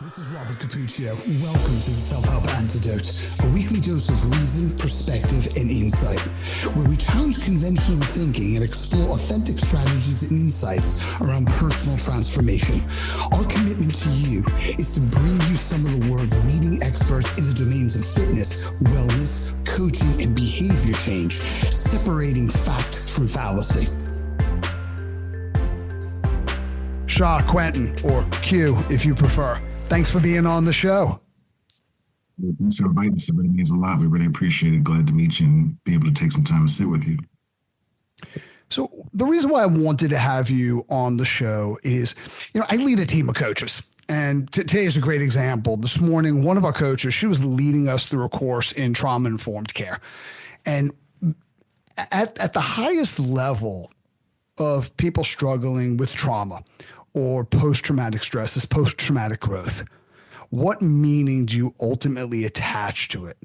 This is Robert Capuccio. Welcome to the Self-Help Antidote, a weekly dose of reason, perspective, and insight, where we challenge conventional thinking and explore authentic strategies and insights around personal transformation. Our commitment to you is to bring you some of the world's leading experts in the domains of fitness, wellness, coaching, and behavior change, separating fact from fallacy. Shaah, Quentin, or Q, if you prefer. Thanks for being on the show. Thanks for inviting us. It really means a lot. We really appreciate it. Glad to meet you and be able to take some time to sit with you. So the reason why I wanted to have you on the show is, I lead a team of coaches. And today is a great example. This morning, one of our coaches, she was leading us through a course in trauma-informed care. And at the highest level of people struggling with trauma, or post-traumatic stress, this post-traumatic growth, what meaning do you ultimately attach to it?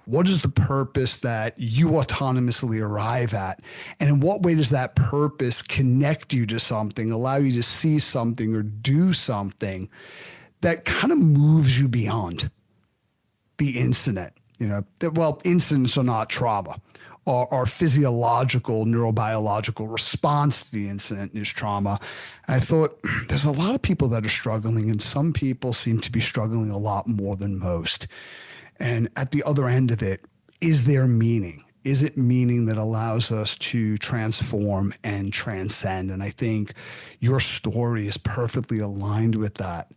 What is the purpose that you autonomously arrive at? And in what way does that purpose connect you to something, allow you to see something or do something that kind of moves you beyond the incident? Incidents are not trauma. Our physiological, neurobiological response to the incident is trauma. And I thought there's a lot of people that are struggling, and some people seem to be struggling a lot more than most. And at the other end of it, is there meaning? Is it meaning that allows us to transform and transcend? And I think your story is perfectly aligned with that.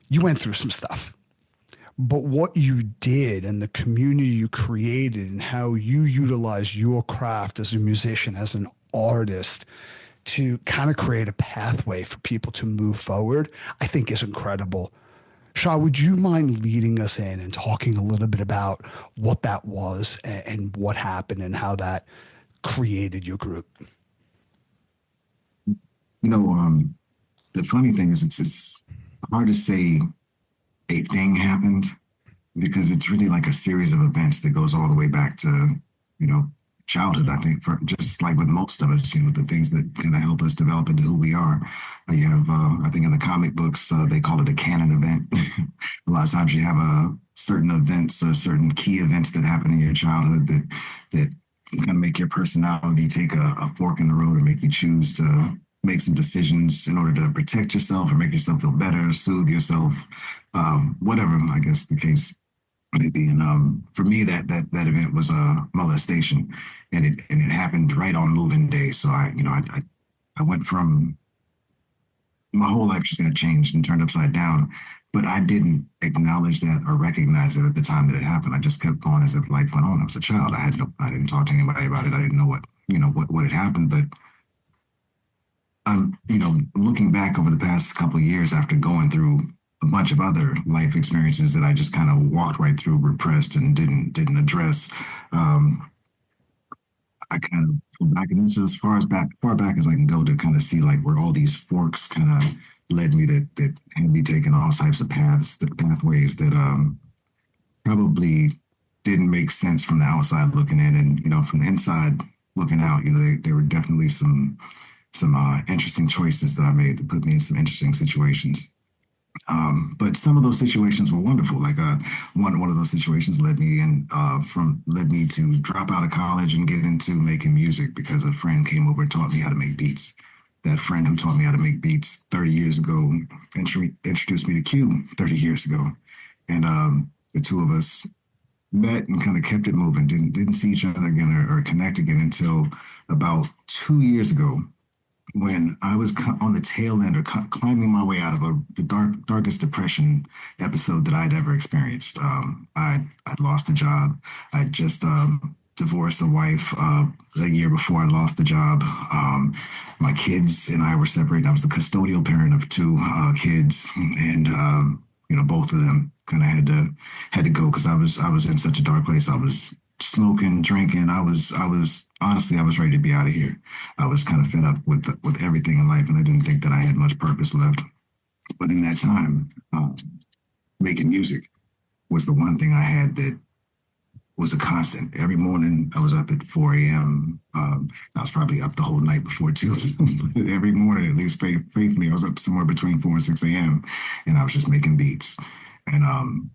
You went through some stuff. But what you did and the community you created and how you utilize your craft as a musician, as an artist, to kind of create a pathway for people to move forward, I think is incredible. Shaah, would you mind leading us in and talking a little bit about what that was and what happened and how that created your group? The funny thing is it's hard to say a thing happened, because it's really like a series of events that goes all the way back to, childhood. I think for just like with most of us, the things that kind of help us develop into who we are. You have, I think in the comic books, they call it a canon event. A lot of times you have certain events, certain key events that happen in your childhood that can kind of make your personality take a fork in the road or make you choose to make some decisions in order to protect yourself or make yourself feel better, soothe yourself, whatever, I guess the case may be. And for me, that event was a molestation, and it happened right on moving day. So I went from my whole life just got changed and turned upside down, but I didn't acknowledge that or recognize it at the time that it happened. I just kept going as if life went on. I was a child. I didn't talk to anybody about it. I didn't know what had happened, but I'm, looking back over the past couple of years after going through a bunch of other life experiences that I just kind of walked right through, repressed, and didn't address. I kind of go back into as far back as I can go to kind of see like where all these forks kind of led me that had me taking all types of pathways that probably didn't make sense from the outside looking in, and from the inside looking out. There were definitely some interesting choices that I made that put me in some interesting situations. But some of those situations were wonderful. Like one of those situations led me to drop out of college and get into making music because a friend came over and taught me how to make beats. That friend who taught me how to make beats 30 years ago introduced me to Q 30 years ago. And the two of us met and kind of kept it moving. Didn't see each other again or connect again until about 2 years ago, when I was on the tail end or climbing my way out of the darkest depression episode that I'd ever experienced. I'd lost a job. I just divorced a wife a year before I lost the job. My kids and I were separated. I was the custodial parent of two kids, and both of them kind of had to go because I was in such a dark place. I was smoking, drinking. I was honestly, I was ready to be out of here. I was kind of fed up with everything in life, and I didn't think that I had much purpose left. But in that time, making music was the one thing I had that was a constant. Every morning I was up at 4 a.m. I was probably up the whole night before too. Every morning, at least faithfully, I was up somewhere between 4 and 6 a.m. and I was just making beats. And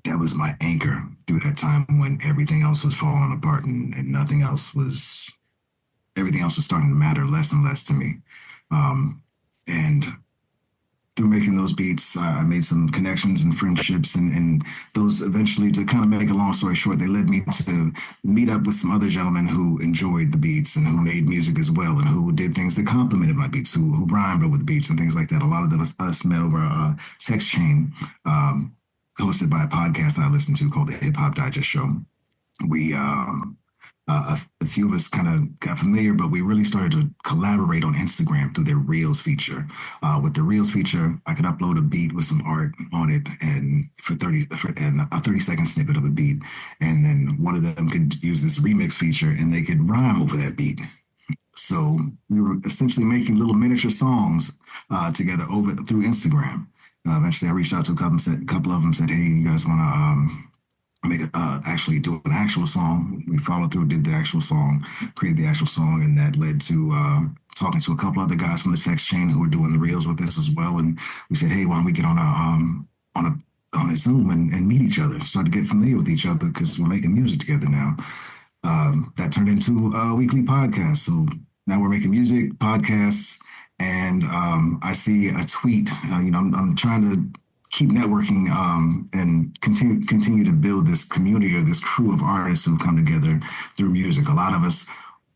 that was my anchor through that time when everything else was falling apart and everything else was starting to matter less and less to me. And through making those beats, I made some connections and friendships, and those eventually, to kind of make a long story short, they led me to meet up with some other gentlemen who enjoyed the beats and who made music as well, and who did things that complemented my beats, who rhymed over the beats and things like that. A lot of us met over a text chain hosted by a podcast that I listened to called the Hip Hop Digest Show. We a few of us kind of got familiar, but we really started to collaborate on Instagram through their Reels feature. With the Reels feature, I could upload a beat with some art on it, and and a 30-second snippet of a beat, and then one of them could use this remix feature, and they could rhyme over that beat. So we were essentially making little miniature songs together through Instagram. Eventually, I reached out to a couple of them, said, "Hey, you guys want to?" Actually do an actual song. We followed through, did the actual song, created the actual song, and that led to talking to a couple other guys from the text chain who were doing the reels with us as well. And we said, hey, why don't we get on a Zoom and meet each other, start to get familiar with each other because we're making music together now. That turned into a weekly podcast. So now we're making music, podcasts, and I see a tweet. I'm trying to keep networking and continue to build this community or this crew of artists who've come together through music. A lot of us,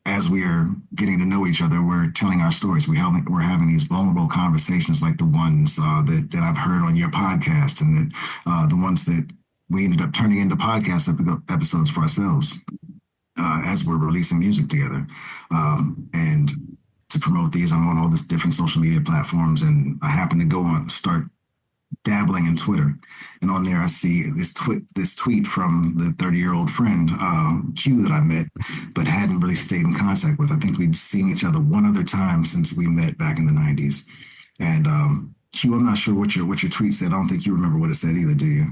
as we are getting to know each other, we're telling our stories. We're having these vulnerable conversations like the ones that I've heard on your podcast, and that the ones that we ended up turning into podcast episodes for ourselves as we're releasing music together. And to promote these, I'm on all these different social media platforms, and I happen to start dabbling in Twitter, and on there I see this tweet from the 30-year-old friend Q that I met but hadn't really stayed in contact with. I think we'd seen each other one other time since we met back in the 90s. And Q, I'm not sure what your tweet said. I don't think you remember what it said either, do you?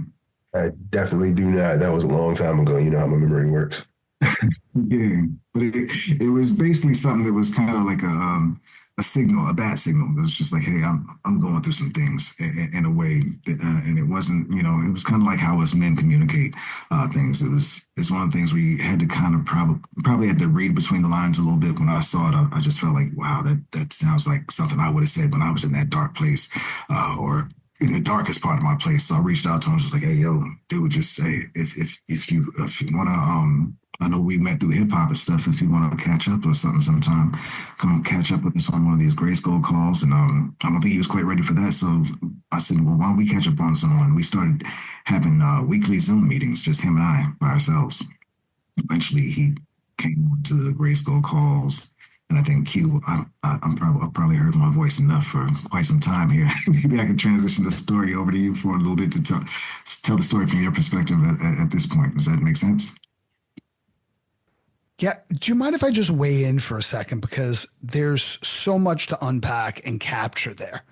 I definitely do not. That was a long time ago. You know how my memory works. Yeah, but it was basically something that was kind of like a signal, a bad signal. It was just like, hey, I'm going through some things in a way that, and it wasn't, it was kind of like how us men communicate things. It's one of the things we had to kind of probably had to read between the lines a little bit. When I saw it, I just felt like, wow, that sounds like something I would have said when I was in that dark place, or in the darkest part of my place. So I reached out to him, just like, hey, yo, dude, just say if you want to, I know we met through hip hop and stuff. If you want to catch up or something sometime, come catch up with us on one of these GRYSKLL calls. And I don't think he was quite ready for that. So I said, well, why don't we catch up on someone? We started having weekly Zoom meetings, just him and I by ourselves. Eventually he came on to the GRYSKLL calls. And I think Q, I've probably heard my voice enough for quite some time here. Maybe I could transition the story over to you for a little bit to tell the story from your perspective at this point. Does that make sense? Yeah. Do you mind if I just weigh in for a second? Because there's so much to unpack and capture there.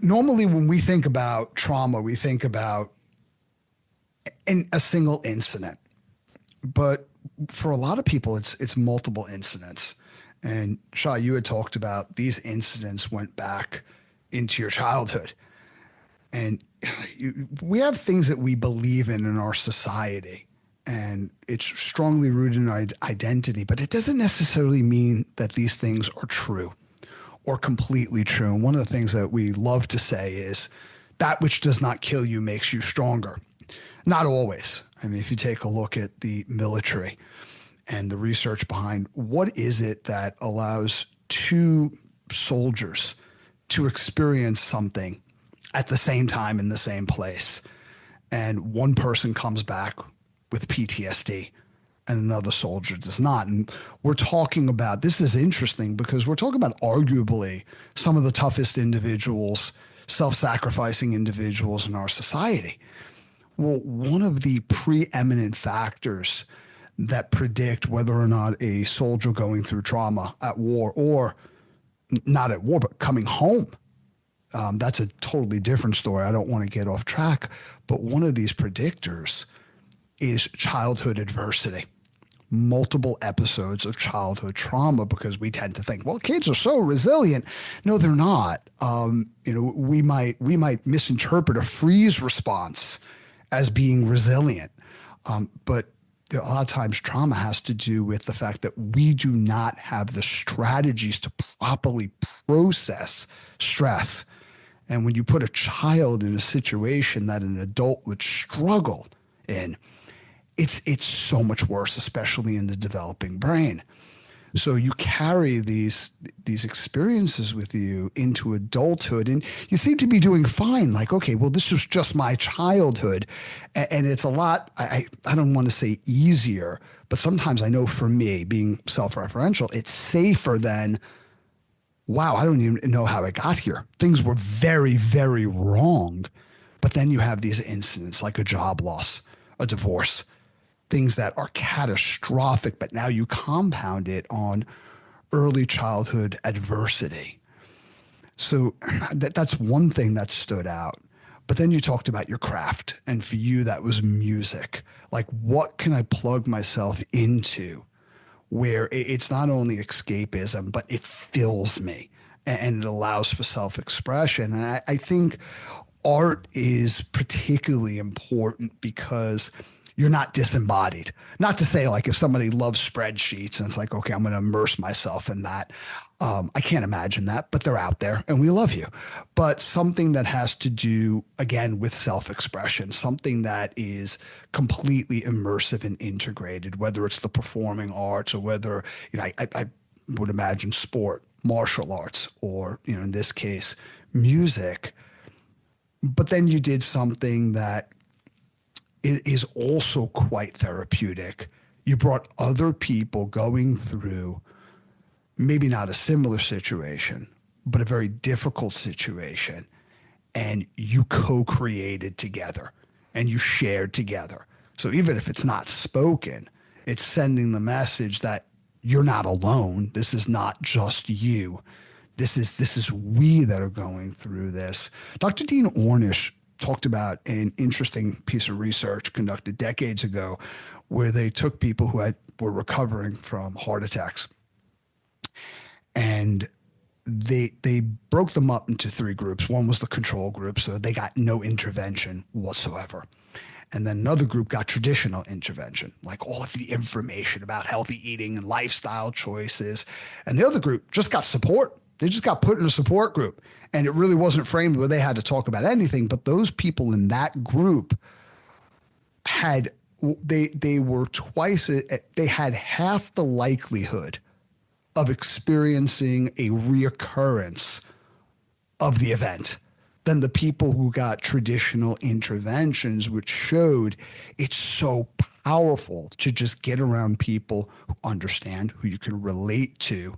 Normally, when we think about trauma, we think about a single incident. But for a lot of people, it's multiple incidents. And Shaah, you had talked about these incidents went back into your childhood. And we have things that we believe in our society. And it's strongly rooted in our identity, but it doesn't necessarily mean that these things are true or completely true. And one of the things that we love to say is that which does not kill you makes you stronger. Not always. I mean, if you take a look at the military and the research behind what is it that allows two soldiers to experience something at the same time in the same place, and one person comes back with PTSD and another soldier does not. And we're talking about, this is interesting because we're talking about arguably some of the toughest individuals, self-sacrificing individuals in our society. Well, one of the preeminent factors that predict whether or not a soldier going through trauma at war, or not at war, but coming home, that's a totally different story. I don't want to get off track, but one of these predictors is childhood adversity, multiple episodes of childhood trauma, because we tend to think, well, kids are so resilient. No, they're not. We might misinterpret a freeze response as being resilient, but a lot of times trauma has to do with the fact that we do not have the strategies to properly process stress. And when you put a child in a situation that an adult would struggle in, it's so much worse, especially in the developing brain. So you carry these experiences with you into adulthood, and you seem to be doing fine. Like, okay, well, this was just my childhood, and it's a lot. I don't want to say easier, but sometimes I know for me, being self-referential, it's safer than, wow, I don't even know how I got here. Things were very, very wrong. But then you have these incidents like a job loss, a divorce, things that are catastrophic, but now you compound it on early childhood adversity. So that's one thing that stood out. But then you talked about your craft, and for you, that was music. Like, what can I plug myself into where it's not only escapism, but it fills me and it allows for self-expression? And I think art is particularly important because you're not disembodied. Not to say, like, if somebody loves spreadsheets and it's like, okay, I'm going to immerse myself in that. I can't imagine that, but they're out there and we love you. But something that has to do, again, with self-expression, something that is completely immersive and integrated, whether it's the performing arts or whether, I would imagine sport, martial arts, or, in this case, music. But then you did something that is also quite therapeutic. You brought other people going through maybe not a similar situation, but a very difficult situation, and you co-created together and you shared together. So even if it's not spoken, it's sending the message that you're not alone. This is not just you. This is we that are going through this. Dr. Dean Ornish talked about an interesting piece of research conducted decades ago where they took people who were recovering from heart attacks, and they broke them up into three groups. One was the control group, so they got no intervention whatsoever. And then another group got traditional intervention, like all of the information about healthy eating and lifestyle choices. And the other group just got support. They just got put in a support group. And it really wasn't framed where they had to talk about anything, but those people in that group they were they had half the likelihood of experiencing a reoccurrence of the event than the people who got traditional interventions, which showed it's so powerful to just get around people who understand, who you can relate to,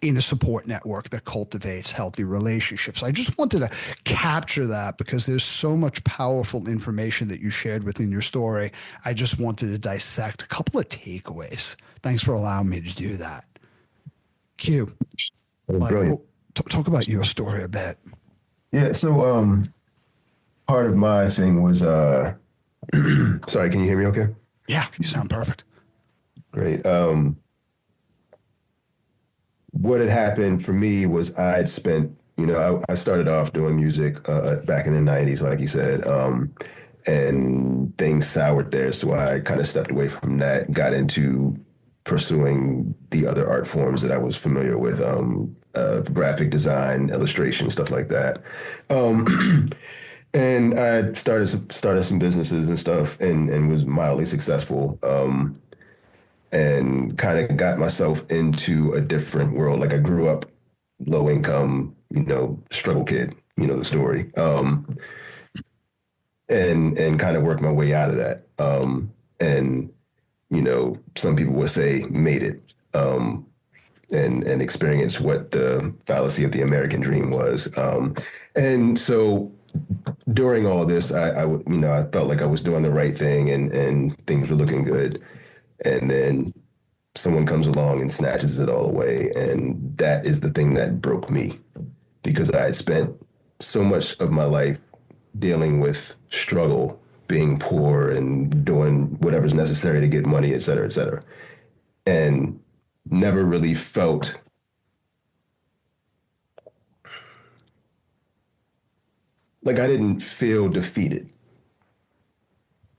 in a support network that cultivates healthy relationships. I just wanted to capture that because there's so much powerful information that you shared within your story. I just wanted to dissect a couple of takeaways. Thanks for allowing me to do that. Q, Brilliant. Talk about your story a bit. Yeah. So part of my thing was sorry, can you hear me okay? Yeah, you sound perfect. Great. What had happened for me was I had spent, I started off doing music back in the 90s, like you said, and things soured there. So I kind of stepped away from that, got into pursuing the other art forms that I was familiar with, graphic design, illustration, stuff like that. And I started some businesses and stuff and was mildly successful. And kind of got myself into a different world. Like I grew up low income, struggle kid, the story. And kind of worked my way out of that. And, some people would say made it, and experience what the fallacy of the American dream was. And so during all this, I felt like I was doing the right thing and things were looking good. And then someone comes along and snatches it all away. And that is the thing that broke me, because I had spent so much of my life dealing with struggle being poor and doing whatever's necessary to get money, et cetera, et cetera. And never really felt like I didn't feel defeated.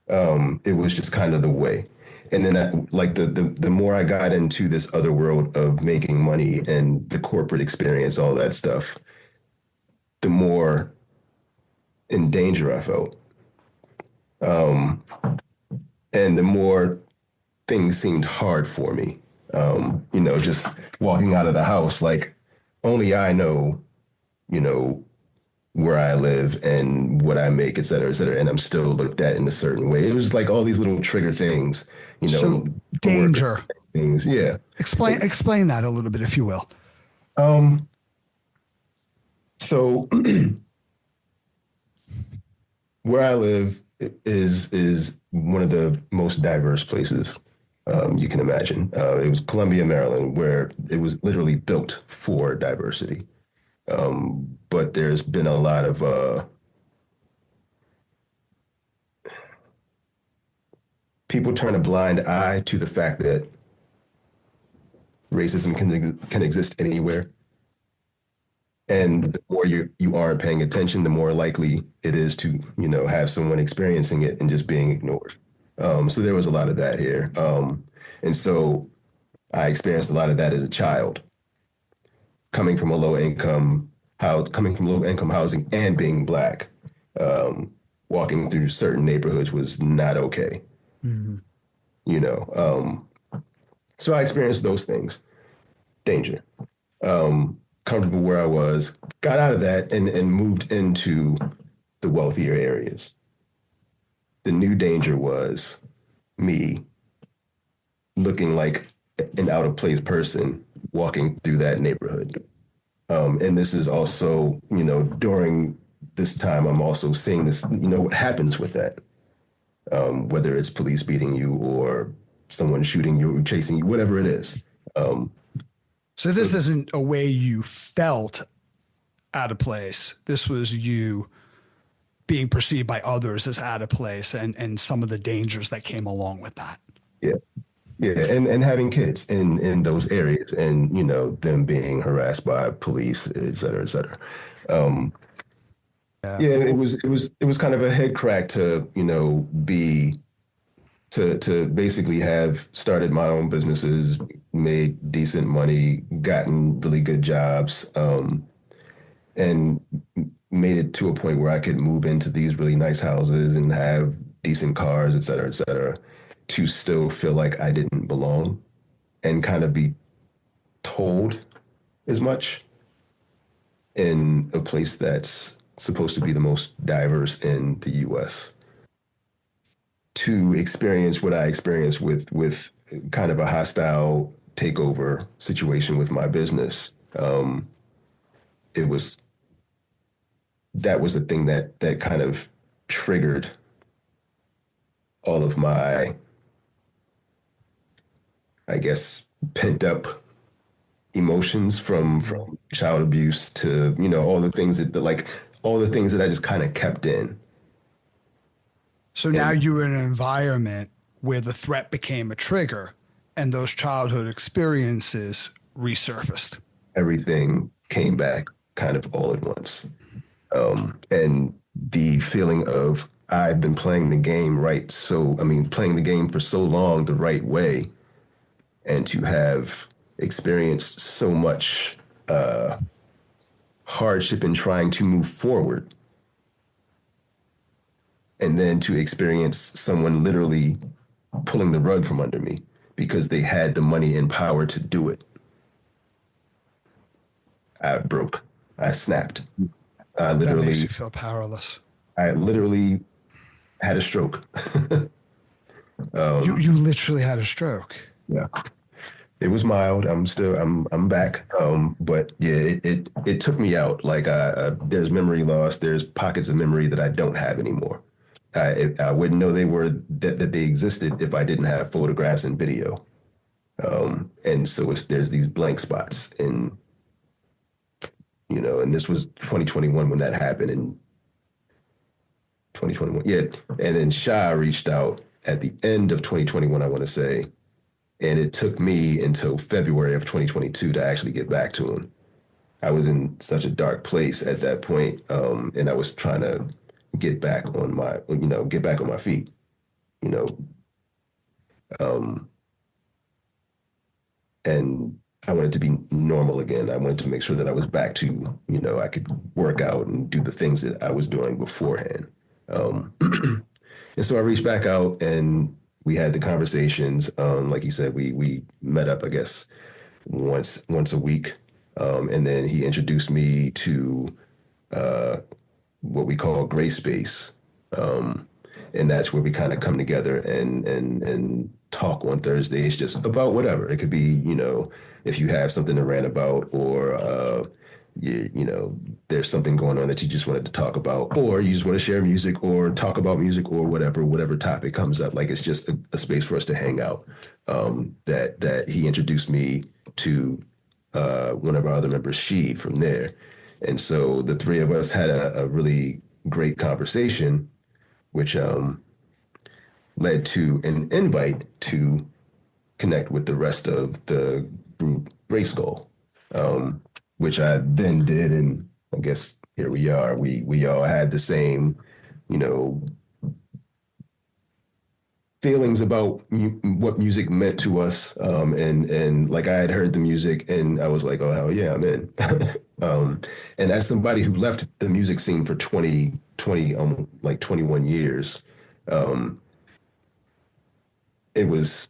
It was just kind of the way. And then the more I got into this other world of making money and the corporate experience, all that stuff, the more in danger I felt. And the more things seemed hard for me. Just walking out of the house, like only I know, where I live and what I make, et cetera, et cetera. And I'm still looked at in a certain way. It was like all these little trigger things, So danger. Things. Yeah. Explain that a little bit, if you will. So where I live is one of the most diverse places you can imagine. It was Columbia, Maryland, where it was literally built for diversity. But there's been a lot of people turn a blind eye to the fact that racism can exist anywhere. And the more you aren't paying attention, the more likely it is to, have someone experiencing it and just being ignored. So there was a lot of that here. And so I experienced a lot of that as a child, coming from low income housing and being Black. Walking through certain neighborhoods was not okay. Mm-hmm. So I experienced those things. Danger. Comfortable where I was, got out of that and moved into the wealthier areas. The new danger was me looking like an out of place person walking through that neighborhood. And this is also, during this time, I'm also seeing this, what happens with that, whether it's police beating you or someone shooting you or chasing you, whatever it is. So this isn't a way you felt out of place. This was you being perceived by others as out of place and some of the dangers that came along with that. Yeah. Yeah. And having kids in those areas and, them being harassed by police, et cetera, et cetera. It was kind of a head crack to, to basically have started my own businesses, made decent money, gotten really good jobs, and made it to a point where I could move into these really nice houses and have decent cars, et cetera, to still feel like I didn't belong and kind of be told as much in a place that's supposed to be the most diverse in the U.S. To experience what I experienced with kind of a hostile takeover situation with my business, that was the thing that kind of triggered all of my, I guess, pent up emotions from child abuse to, all the things that I just kind of kept in. So now you were in an environment where the threat became a trigger and those childhood experiences resurfaced. Everything came back kind of all at once. And the feeling of I've been playing the game playing the game for so long the right way, and to have experienced so much hardship in trying to move forward. And then to experience someone literally pulling the rug from under me because they had the money and power to do it. I broke. I snapped. That makes you feel powerless. I literally had a stroke. You literally had a stroke. Yeah. It was mild. I'm back. But yeah, it took me out. Like there's memory loss. There's pockets of memory that I don't have anymore. I wouldn't know that they existed if I didn't have photographs and video. And so there's these blank spots and and this was 2021 when that happened. And 2021. Yeah. And then Shaah reached out at the end of 2021, I want to say. And it took me until February of 2022 to actually get back to him. I was in such a dark place at that point, and I was trying to get back on my, get back on my feet, you know. And I wanted to be normal again. I wanted to make sure that I was back to, I could work out and do the things that I was doing beforehand. And so I reached back out and we had the conversations. Like you said, we met up, I guess, once a week. And then he introduced me to what we call Gray Space. And that's where we kind of come together and talk on Thursdays just about whatever. It could be, if you have something to rant about, or there's something going on that you just wanted to talk about, or you just want to share music or talk about music or whatever topic comes up. Like, it's just a space for us to hang out. That he introduced me to one of our other members, Shaah, from there. And so the three of us had a really great conversation, which led to an invite to connect with the rest of the group GRYSKLL, which I then did. And I guess here we are. We all had the same, feelings about what music meant to us. And like, I had heard the music and I was like, oh, hell yeah, I'm in. And as somebody who left the music scene for 21 years, it was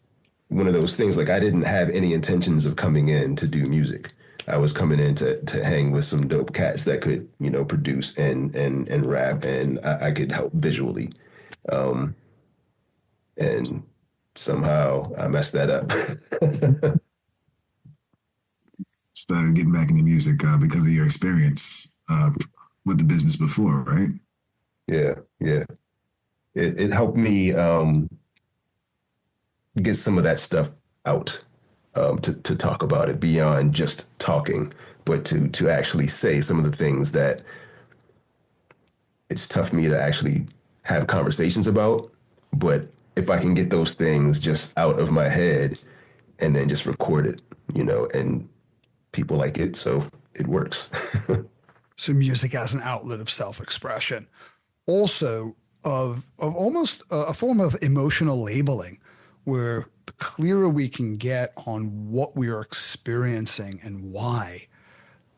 one of those things, like, I didn't have any intentions of coming in to do music. I was coming in to hang with some dope cats that could, produce and rap, and I could help visually. And somehow I messed that up. Started getting back into music because of your experience with the business before, right? Yeah. It helped me get some of that stuff out, to talk about it beyond just talking, but to actually say some of the things that it's tough for me to actually have conversations about. But if I can get those things just out of my head and then just record it, and people like it, so it works. So music as an outlet of self-expression, also of almost a form of emotional labeling, where the clearer we can get on what we are experiencing and why,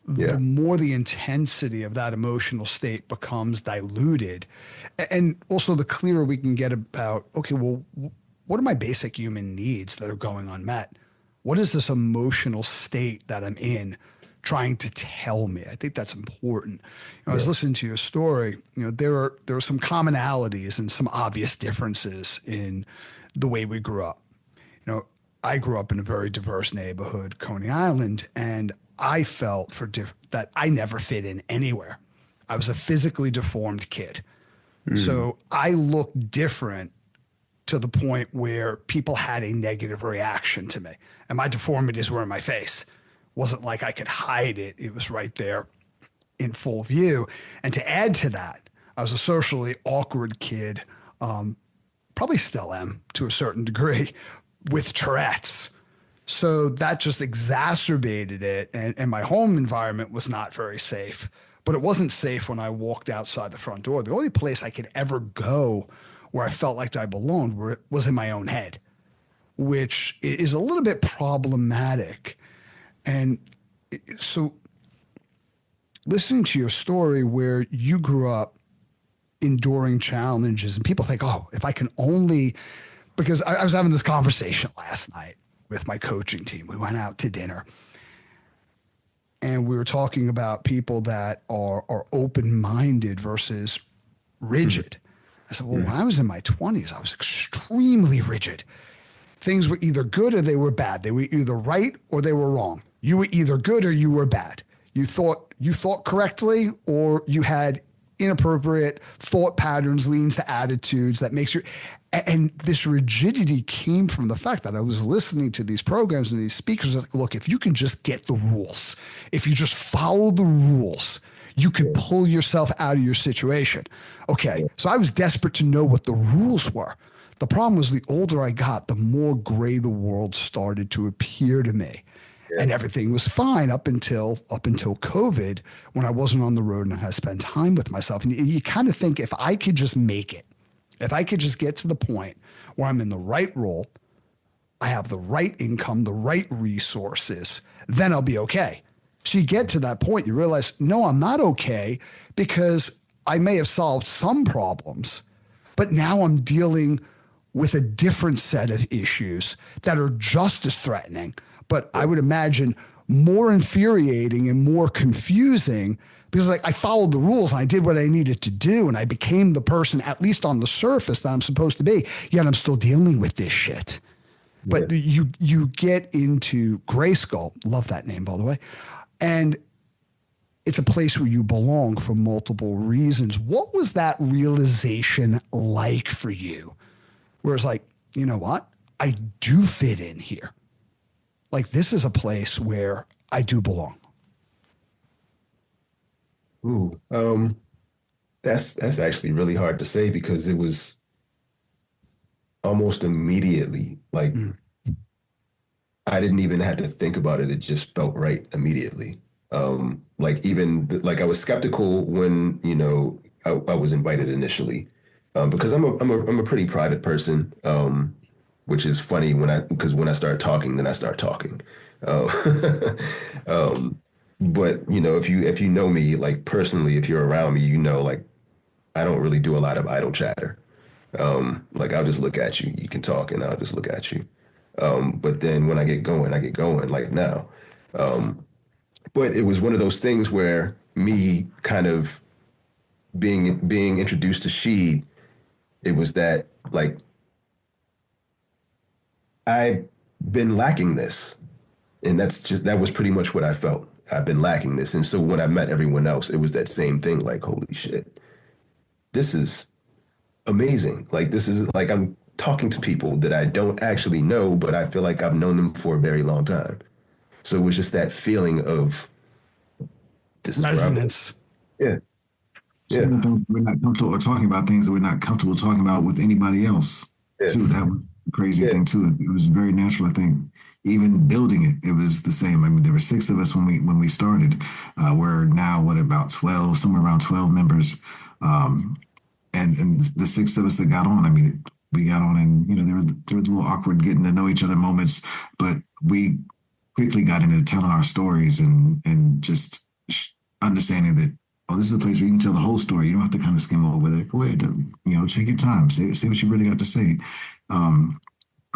the more the intensity of that emotional state becomes diluted. And also the clearer we can get about, okay, well, what are my basic human needs that are going unmet? What is this emotional state that I'm in trying to tell me? I think that's important. I was listening to your story. There are some commonalities and some obvious differences in the way we grew up. I grew up in a very diverse neighborhood, Coney Island, and I felt that I never fit in anywhere. I was a physically deformed kid. So I looked different to the point where people had a negative reaction to me. And my deformities were in my face. It wasn't like I could hide it. It was right there in full view. And to add to that, I was a socially awkward kid, probably still am to a certain degree, with Tourette's. So that just exacerbated it. And my home environment was not very safe. But it wasn't safe when I walked outside the front door. The only place I could ever go where I felt like I belonged was in my own head, which is a little bit problematic. And so listening to your story where you grew up enduring challenges, and people think, oh, if I can only, because I was having this conversation last night with my coaching team. We went out to dinner and we were talking about people that are open-minded versus rigid. I said, well, when I was in my 20s, I was extremely rigid. Things were either good or they were bad. They were either right or they were wrong. You were either good or you were bad. You thought correctly, or you had inappropriate thought patterns, leans to attitudes that makes you. And this rigidity came from the fact that I was listening to these programs and these speakers. Like, look, if you can just get the rules, if you just follow the rules, You could pull yourself out of your situation. Okay, so I was desperate to know what the rules were. The problem was the older I got, the more gray the world started to appear to me. And everything was fine up until COVID, when I wasn't on the road and I had to spend time with myself. And you kind of think, if I could just make it, if I could just get to the point where I'm in the right role, I have the right income, the right resources, then I'll be okay. So you get to that point, you realize, no, I'm not okay, because I may have solved some problems, but now I'm dealing with a different set of issues that are just as threatening, but I would imagine more infuriating and more confusing, because like I followed the rules and I did what I needed to do and I became the person, at least on the surface, that I'm supposed to be, yet I'm still dealing with this shit. But you get into GRYSKLL, love that name, by the way, and it's a place where you belong for multiple reasons. What was that realization like for you? Where it's like, you know what? I do fit in here. Like, this is a place where I do belong. Ooh, that's actually really hard to say, because it was almost immediately, like I didn't even have to think about it. It just felt right immediately. Like like I was skeptical when, I was invited initially, because I'm a pretty private person, which is funny because when I start talking, then I start talking. But if you know me, like personally, if you're around me, like I don't really do a lot of idle chatter. Like I'll just look at you. You can talk, and I'll just look at you. But then when I get going like now. But it was one of those things where me kind of being introduced to Shaah, it was that, like, I've been lacking this. And that was pretty much what I felt. I've been lacking this. And so when I met everyone else, it was that same thing, like, holy shit, this is amazing. Like, this is like, I'm talking to people that I don't actually know, but I feel like I've known them for a very long time. So it was just that feeling of this resonance. Yeah. Yeah. We're not comfortable talking about things that we're not comfortable talking about with anybody else. Yeah. Too. That was the crazy thing too. It was very natural. I think even building it was the same. I mean, there were 6 of us when we started. We're now about 12, somewhere around 12 members. And the 6 of us that got on, I mean, we got on, and there were a little awkward getting to know each other moments, but we quickly got into telling our stories and just understanding that, oh, this is a place where you can tell the whole story. You don't have to kind of skim over it. Go ahead, take your time, say what you really got to say, and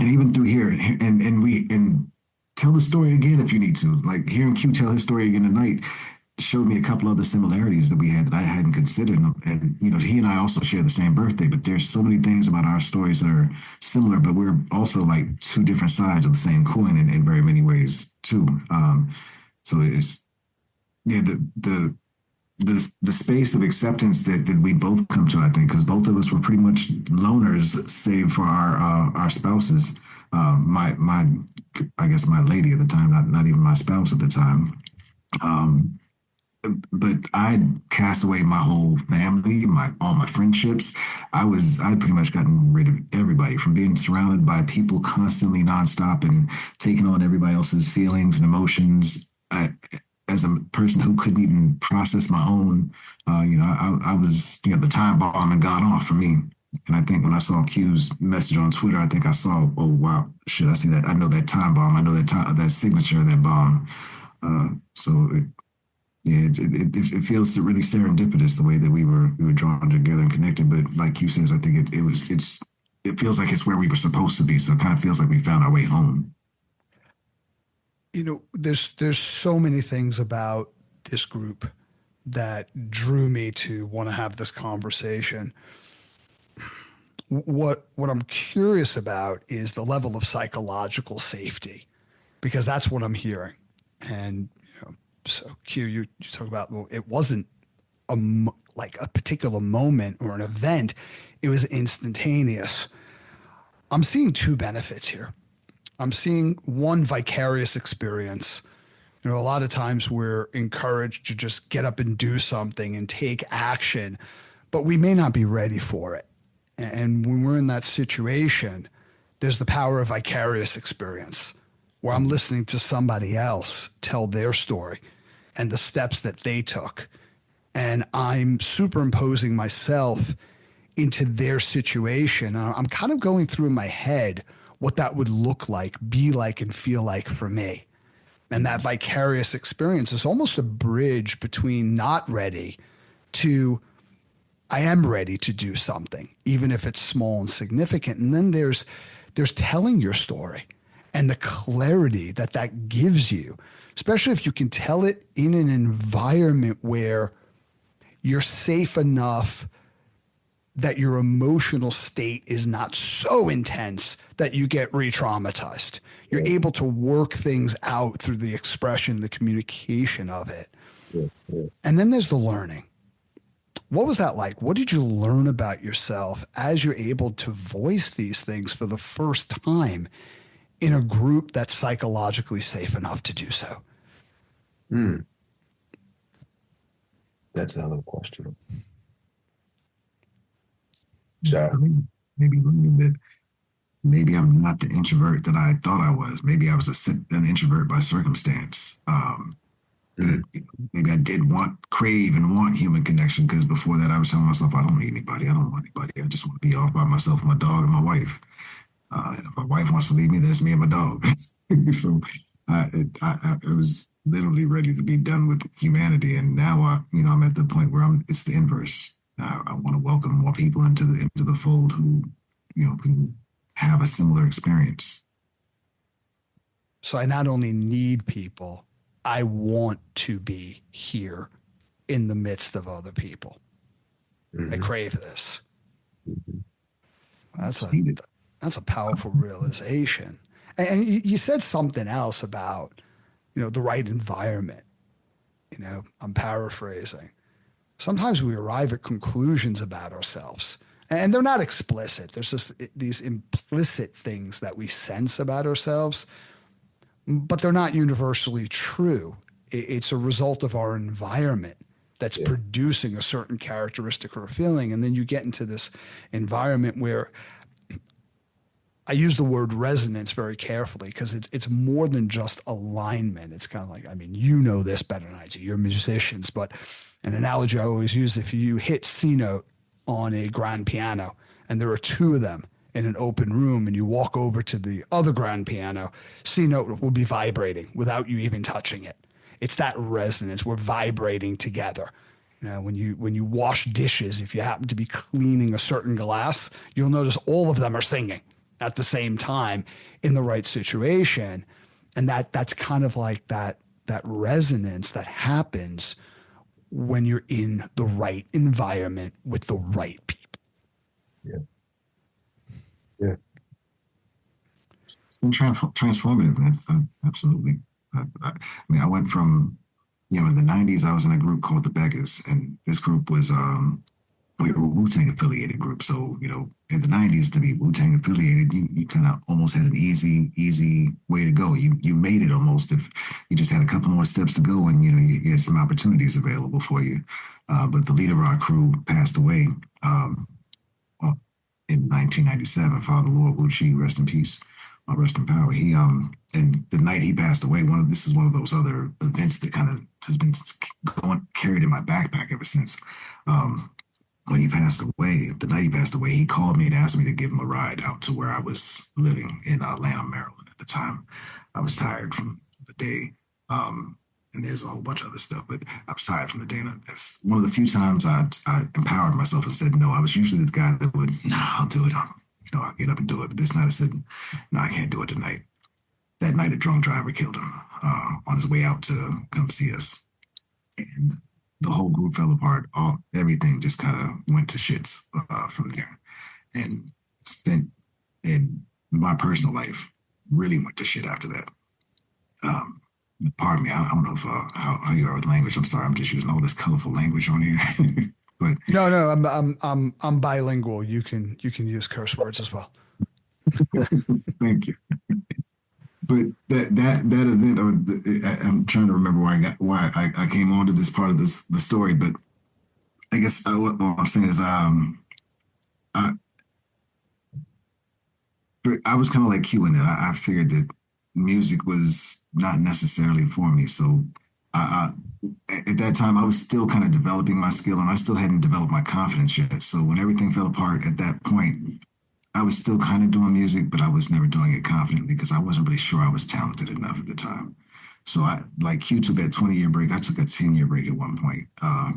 even through here, and tell the story again if you need to. Like hearing Q tell his story again tonight showed me a couple other similarities that we had that I hadn't considered. And he and I also share the same birthday, but there's so many things about our stories that are similar, but we're also like 2 different sides of the same coin in very many ways too. So it's the space of acceptance that we both come to, I think, because both of us were pretty much loners, save for our spouses. I guess my lady at the time, not even my spouse at the time. But I'd cast away my whole family, all my friendships. I'd pretty much gotten rid of everybody, from being surrounded by people constantly nonstop and taking on everybody else's feelings and emotions. As a person who couldn't even process my own, I was, the time bomb had gone off for me. And I think when I saw Q's message on Twitter, I think I saw, oh, wow, shit, I see that. I know that time bomb. I know that signature of that bomb. It feels really serendipitous the way that we were drawn together and connected. But like Q says, I think it feels like it's where we were supposed to be. So it kind of feels like we found our way home. There's so many things about this group that drew me to want to have this conversation. What I'm curious about is the level of psychological safety, because that's what I'm hearing. And so Q, you talk about, well, it wasn't like a particular moment or an event; it was instantaneous. I'm seeing 2 benefits here. I'm seeing one, vicarious experience You know, a lot of times we're encouraged to just get up and do something and take action, but we may not be ready for it. And when we're in that situation, there's the power of vicarious experience where I'm listening to somebody else tell their story and the steps that they took. And I'm superimposing myself into their situation. I'm kind of going through in my head what that would look like, be like, and feel like for me. And that vicarious experience is almost a bridge between not ready to I am ready to do something, even if it's small and significant. And then there's telling your story and the clarity that that gives you, especially if you can tell it in an environment where you're safe enough that your emotional state is not so intense that you get re-traumatized. You're able to work things out through the expression, the communication of it. And then there's the learning. What was that like? What did you learn about yourself as you're able to voice these things for the first time in a group that's psychologically safe enough to do so? That's a hell of a question. I mean, maybe learning that maybe I'm not the introvert that I thought I was. Maybe I was an introvert by circumstance. That maybe I did crave and want human connection, because before that I was telling myself, I don't need anybody. I don't want anybody. I just want to be off by myself and my dog and my wife. And if my wife wants to leave me, then it's me and my dog. So I was literally ready to be done with humanity. And now I'm at the point where it's the inverse. I want to welcome more people into the fold who, can have a similar experience. So I not only need people, I want to be here in the midst of other people. I crave this. That's a powerful realization. And you said something else about, the right environment. I'm paraphrasing. Sometimes we arrive at conclusions about ourselves, and they're not explicit. There's just these implicit things that we sense about ourselves, but they're not universally true. It's a result of our environment that's producing a certain characteristic or a feeling. And then you get into this environment where I use the word resonance very carefully, because it's more than just alignment. It's kind of like, this better than I do. You're musicians, but an analogy I always use, if you hit C note on a grand piano and there are two of them in an open room and you walk over to the other grand piano, C note will be vibrating without you even touching it. It's that resonance. We're vibrating together. When you wash dishes, if you happen to be cleaning a certain glass, you'll notice all of them are singing at the same time in the right situation. And that's kind of like that resonance that happens when you're in the right environment with the right people. Yeah. It's been transformative, man. Absolutely. I went from, in the 90s, I was in a group called the Beggas, and this group was, we were a Wu-Tang affiliated group. So, in the 90s, to be Wu-Tang affiliated, you kind of almost had an easy way to go. You made it almost if you just had a couple more steps to go, and, you had some opportunities available for you. But the leader of our crew passed away in 1997. Father Lord Wu-Chi, rest in peace, rest in power. He and the night he passed away, this is one of those other events that kind of has been carried in my backpack ever since. When he passed away, the night he passed away, he called me and asked me to give him a ride out to where I was living in Atlanta, Maryland at the time. I was tired from the day, and there's a whole bunch of other stuff, but I was tired from the day. And that's one of the few times I empowered myself and said no. I was usually the guy that would, I'll do it. I'll get up and do it. But this night I said, no, I can't do it tonight. That night, a drunk driver killed him on his way out to come see us. And the whole group fell apart. Everything just kind of went to shits from there. And spent in my personal life really went to shit after that. Pardon me, I don't know if how you are with language. I'm sorry, I'm just using all this colorful language on here. But no, I'm bilingual. You can use curse words as well. Thank you. But that event, I'm trying to remember why I came on to this part of the story. But I guess what I'm saying is, I I was kind of like Q in that. I figured that music was not necessarily for me. So at that time, I was still kind of developing my skill, and I still hadn't developed my confidence yet. So when everything fell apart at that point, I was still kind of doing music, but I was never doing it confidently because I wasn't really sure I was talented enough at the time. So like Q took that 20-year break. I took a 10-year break at one point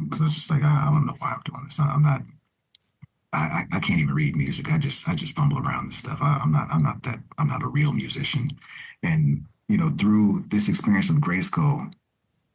because I was just like, I don't know why I'm doing this. I'm not. I can't even read music. I just fumble around and stuff. I'm not a real musician. And through this experience with Grayskull,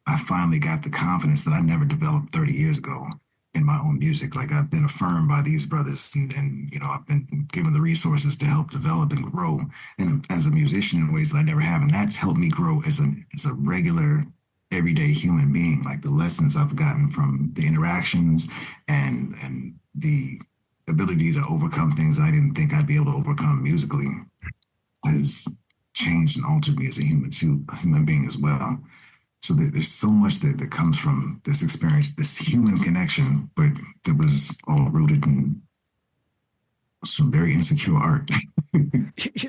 I finally got the confidence that I never developed 30 years ago in my own music. Like I've been affirmed by these brothers, and I've been given the resources to help develop and grow, and as a musician in ways that I never have, and that's helped me grow as a regular, everyday human being. Like the lessons I've gotten from the interactions and the ability to overcome things I didn't think I'd be able to overcome musically has changed and altered me as a human being as well. So there's so much that comes from this experience, this human connection, but that was all rooted in some very insecure art.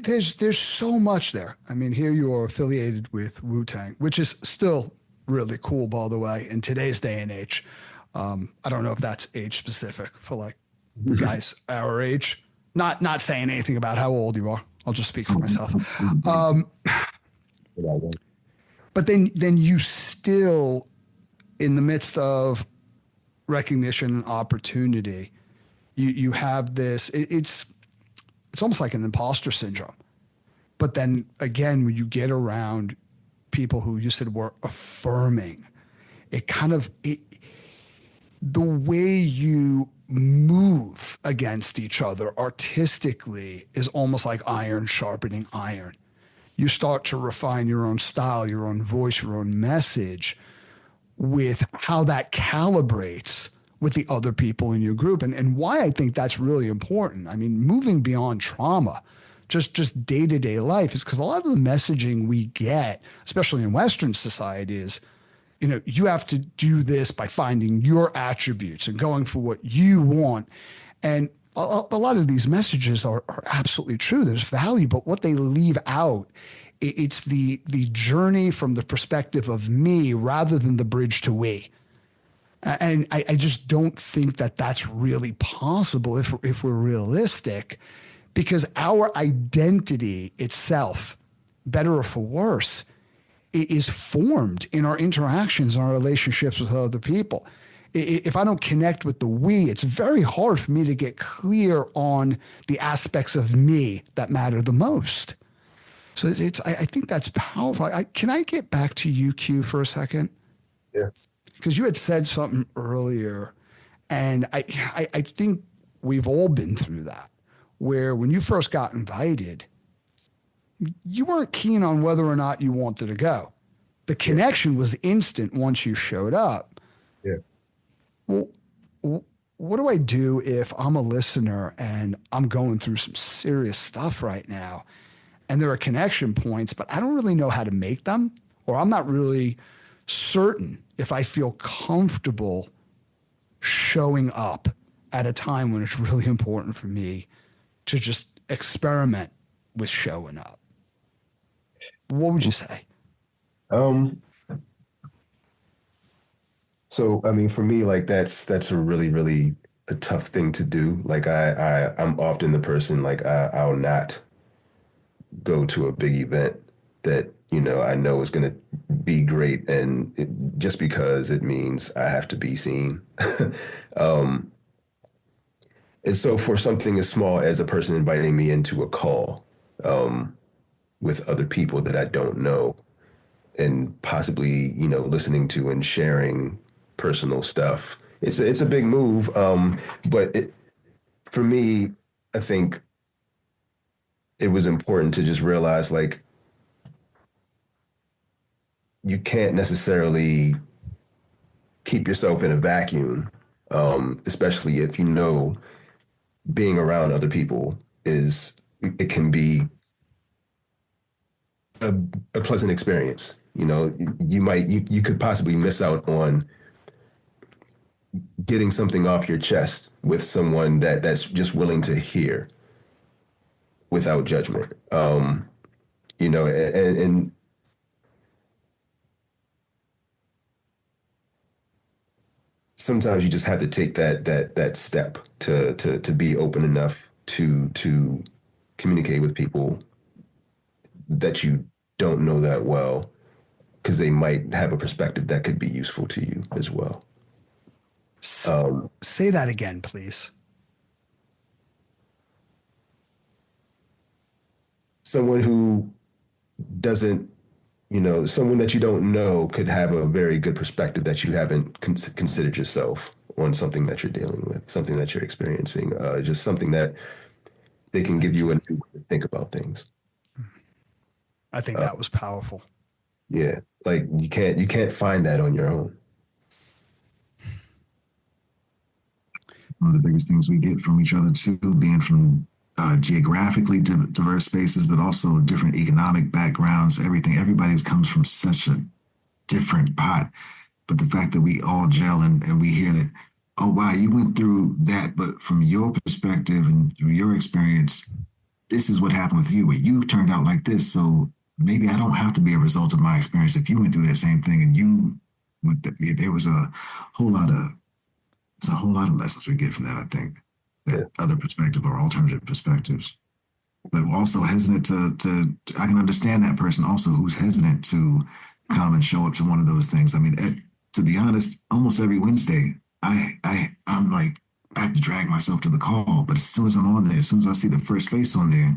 There's so much there. I mean, here you are affiliated with Wu-Tang, which is still really cool, by the way, in today's day and age. I don't know if that's age specific for like guys our age. Not saying anything about how old you are. I'll just speak for myself. But then you still, in the midst of recognition and opportunity, you have this. It's almost like an imposter syndrome. But then again, when you get around people who you said were affirming, the way you move against each other artistically is almost like iron sharpening iron. You start to refine your own style, your own voice, your own message with how that calibrates with the other people in your group. And why I think that's really important. I mean, moving beyond trauma, just day-to-day life, is because a lot of the messaging we get, especially in Western society, is, you have to do this by finding your attributes and going for what you want. And a lot of these messages are absolutely true. There's value, but what they leave out, it's the journey from the perspective of me rather than the bridge to we. And I just don't think that that's really possible if we're realistic, because our identity itself, better or for worse, is formed in our interactions, our relationships with other people. If I don't connect with the we, it's very hard for me to get clear on the aspects of me that matter the most. So I think that's powerful. Can I get back to you, Q, for a second? Yeah. Because you had said something earlier, and I think we've all been through that, where when you first got invited, you weren't keen on whether or not you wanted to go. The connection was instant once you showed up. Yeah. Well, what do I do if I'm a listener and I'm going through some serious stuff right now, and there are connection points, but I don't really know how to make them, or I'm not really certain if I feel comfortable showing up at a time when it's really important for me to just experiment with showing up? What would you say? So I mean, for me, like that's a really, really a tough thing to do. Like I'm often the person, like I'll not go to a big event that I know is going to be great, and just because it means I have to be seen. And so for something as small as a person inviting me into a call with other people that I don't know, and possibly listening to and sharing personal stuff, it's a big move. But for me, I think it was important to just realize, like, you can't necessarily keep yourself in a vacuum, especially if being around other people it can be a, a pleasant experience. You know, you could possibly miss out on getting something off your chest with someone that's just willing to hear without judgment. You know, and sometimes you just have to take that step to be open enough to communicate with people that you don't know that well, because they might have a perspective that could be useful to you as well. Say that again, please. Someone who doesn't, you know, someone that you don't know could have a very good perspective that you haven't considered yourself on something that you're dealing with, something that you're experiencing, just something that they can give you a new way to think about things. I think that was powerful. Yeah, like you can't find that on your own. One of the biggest things we get from each other too, being from geographically diverse spaces, but also different economic backgrounds, everything. Everybody comes from such a different pot. But the fact that we all gel and we hear that, oh, wow, you went through that, but from your perspective and through your experience, this is what happened with you. But you turned out like this. So maybe I don't have to be a result of my experience. If you went through that same thing and you went, there was a whole lot of lessons we get from that, I think. That other perspective or alternative perspectives, but also hesitant to I can understand that person also who's hesitant to come and show up to one of those things. I mean, to be honest, almost every Wednesday, I'm like, I have to drag myself to the call, but as soon as I'm on there, as soon as I see the first face on there,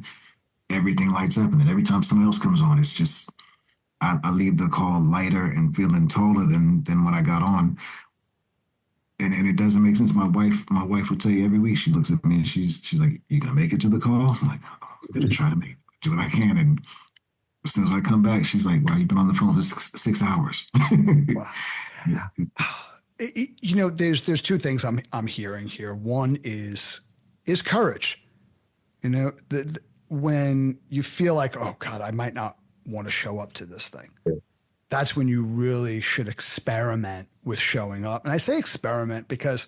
everything lights up. And then every time someone else comes on, it's just, I leave the call lighter and feeling taller than when I got on. And it doesn't make sense. My wife will tell you every week. She looks at me and she's like, "You gonna make it to the call?" I'm like, "Oh, I'm gonna try to do what I can." And as soon as I come back, she's like, "Wow, you've been on the phone for 6 hours." Wow. You know, there's two things I'm hearing here. One is courage. You know, when you feel like, oh God, I might not want to show up to this thing. Yeah. That's when you really should experiment with showing up. And I say experiment because,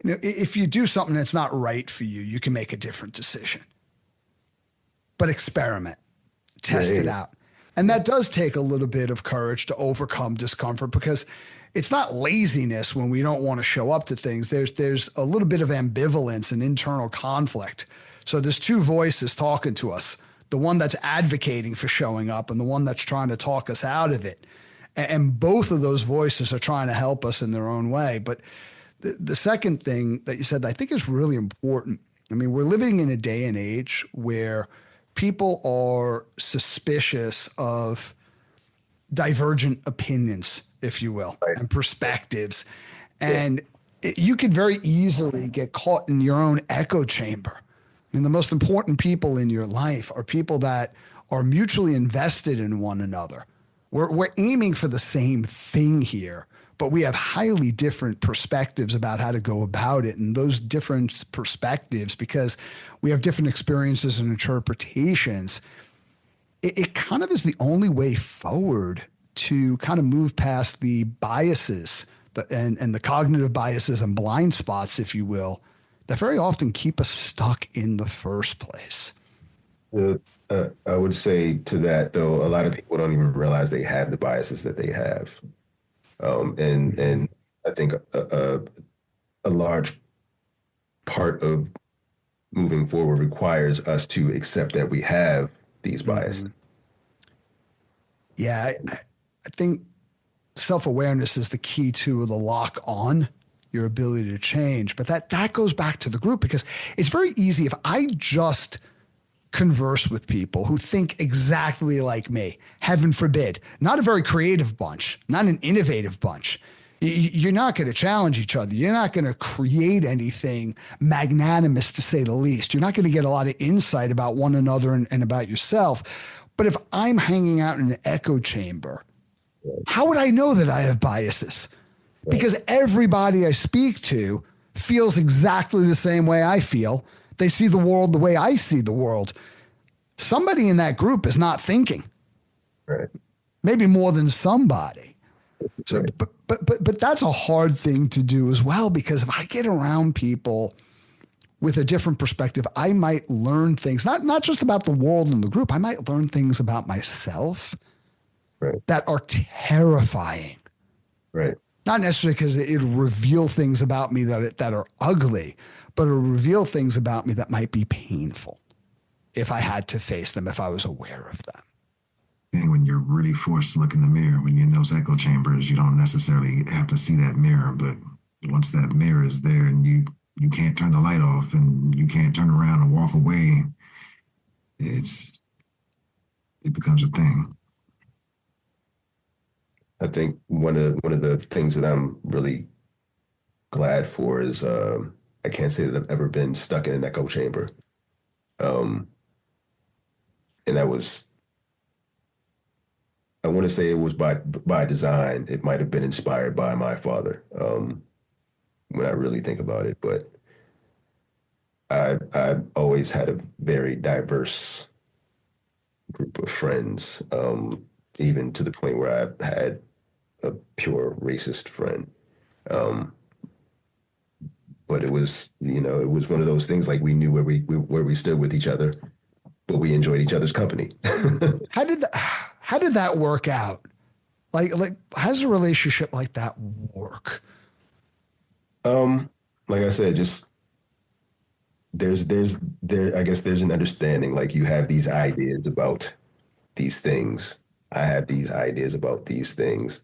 you know, if you do something that's not right for you, you can make a different decision. But experiment, test it out. And that does take a little bit of courage to overcome discomfort, because it's not laziness when we don't want to show up to things. There's a little bit of ambivalence and internal conflict. So there's two voices talking to us. The one that's advocating for showing up and the one that's trying to talk us out of it. And both of those voices are trying to help us in their own way. But the second thing that you said, I think is really important. I mean, we're living in a day and age where people are suspicious of divergent opinions, if you will, right, and perspectives. And you could very easily get caught in your own echo chamber. I mean, the most important people in your life are people that are mutually invested in one another. We're aiming for the same thing here, but we have highly different perspectives about how to go about it. And those different perspectives, because we have different experiences and interpretations, it kind of is the only way forward to kind of move past the biases and the cognitive biases and blind spots, if you will, that very often keep us stuck in the first place. I would say to that, though, a lot of people don't even realize they have the biases that they have. And I think a large part of moving forward requires us to accept that we have these biases. Yeah, I think self-awareness is the key to the lock on your ability to change. But that goes back to the group, because it's very easy if I just converse with people who think exactly like me, heaven forbid, not a very creative bunch, not an innovative bunch. You're not going to challenge each other. You're not going to create anything magnanimous, to say the least. You're not going to get a lot of insight about one another and about yourself. But if I'm hanging out in an echo chamber, how would I know that I have biases? Because everybody I speak to feels exactly the same way I feel. They see the world the way I see the world. somebody in that group is not thinking. Right. Maybe more than somebody. So, Right. but that's a hard thing to do as well, because if I get around people with a different perspective, I might learn things, not just about the world and the group. I might learn things about myself Right. that are terrifying. Right. Not necessarily because it'll reveal things about me that are ugly, but it'll reveal things about me that might be painful if I had to face them, if I was aware of them. And when you're really forced to look in the mirror, when you're in those echo chambers, you don't necessarily have to see that mirror, but once that mirror is there and you can't turn the light off and you can't turn around and walk away, it becomes a thing. I think one of the things that I'm really glad for is I can't say that I've ever been stuck in an echo chamber. And I want to say it was by design. It might have been inspired by my father, when I really think about it. But I've always had a very diverse group of friends, even to the point where I've had a pure racist friend. But it was one of those things, like we knew where we stood with each other, but we enjoyed each other's company. How did that work out? Like how does a relationship like that work? Like I said, just I guess there's an understanding. Like, you have these ideas about these things. I have these ideas about these things.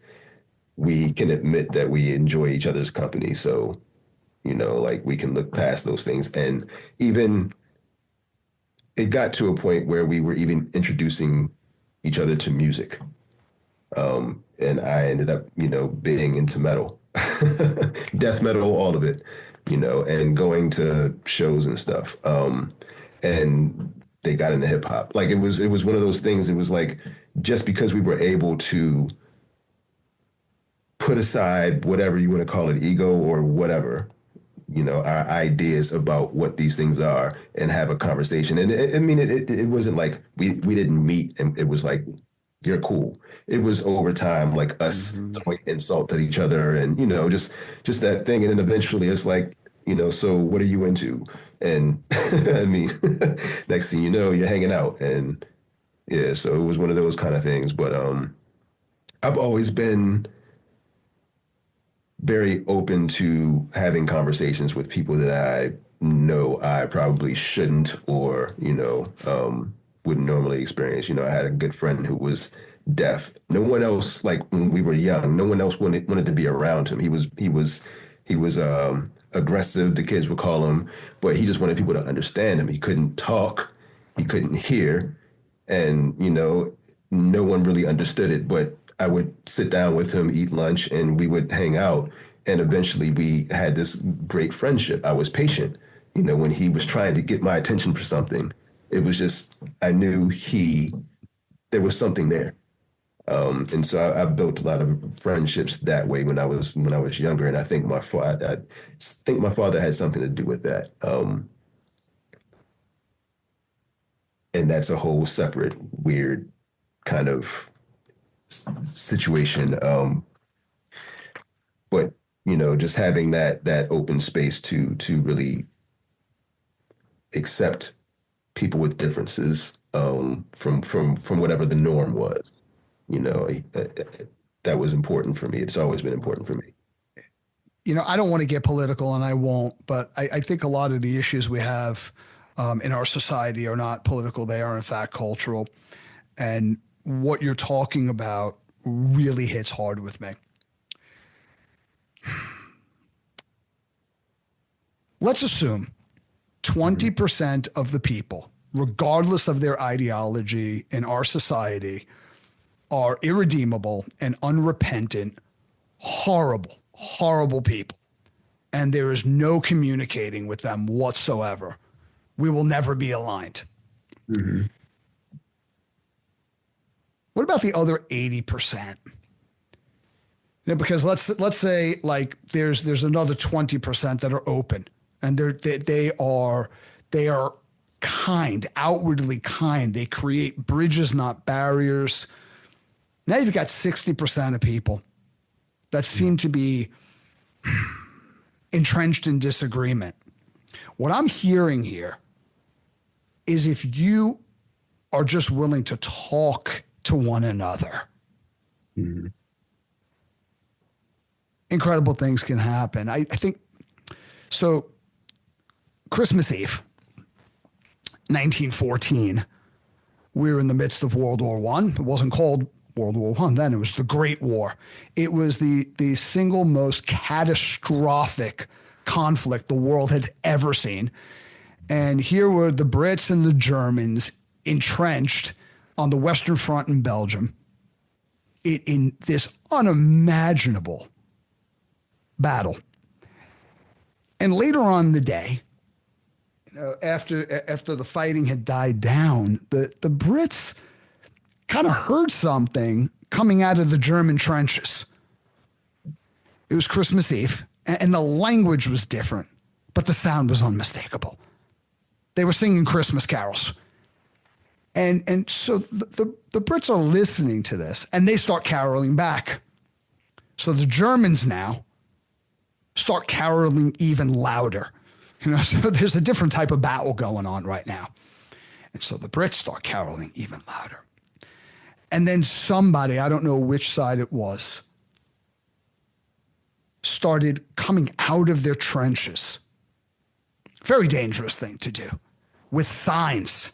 We can admit that we enjoy each other's company. So, like, we can look past those things. And even it got to a point where we were even introducing each other to music. And I ended up, being into metal, death metal, all of it, and going to shows and stuff. And they got into hip hop. Like, it was one of those things. It was like, just because we were able to put aside whatever you want to call it, ego or whatever, our ideas about what these things are, and have a conversation. And it wasn't like we didn't meet and it was like, you're cool. It was over time, like us throwing insult at each other, and just that thing. And then eventually it's like, so what are you into? And next thing you know, you're hanging out. And yeah, so it was one of those kind of things. But I've always been very open to having conversations with people that I know I probably shouldn't, or wouldn't normally experience. I had a good friend who was deaf. No one else, like when we were young, no one else wanted to be around him. He was aggressive, the kids would call him, but he just wanted people to understand him. He couldn't talk, he couldn't hear, and no one really understood it. But I would sit down with him, eat lunch, and we would hang out. And eventually we had this great friendship. I was patient, when he was trying to get my attention for something. It was just, I knew there was something there. And so I built a lot of friendships that way when I was younger. And I think my father had something to do with that. And that's a whole separate weird kind of situation. But just having that open space to really accept people with differences, from whatever the norm was, that was important for me. It's always been important for me. I don't want to get political, and I won't, but I think a lot of the issues we have in our society are not political. They are, in fact, cultural. And what you're talking about really hits hard with me. Let's assume 20% of the people, regardless of their ideology in our society, are irredeemable and unrepentant, horrible, horrible people. And there is no communicating with them whatsoever. We will never be aligned. Mm-hmm. What about the other 80%? Because let's say, like, there's another 20% that are open, and they are kind, outwardly kind. They create bridges, not barriers. Now you've got 60% of people that seem to be entrenched in disagreement. What I'm hearing here is if you are just willing to talk to one another, incredible things can happen. I think so. Christmas Eve, 1914, we were in the midst of World War I. It wasn't called World War I then. It was the Great War. It was the single most catastrophic conflict the world had ever seen. And here were the Brits and the Germans entrenched on the Western Front in Belgium in this unimaginable battle. And later on in the day, after the fighting had died down, the Brits kind of heard something coming out of the German trenches. It was Christmas Eve, and the language was different, but the sound was unmistakable. They were singing Christmas carols. And so the Brits are listening to this, and they start caroling back. So the Germans now start caroling even louder. So there's a different type of battle going on right now. And so the Brits start caroling even louder. And then somebody, I don't know which side it was, started coming out of their trenches. Very dangerous thing to do, with signs,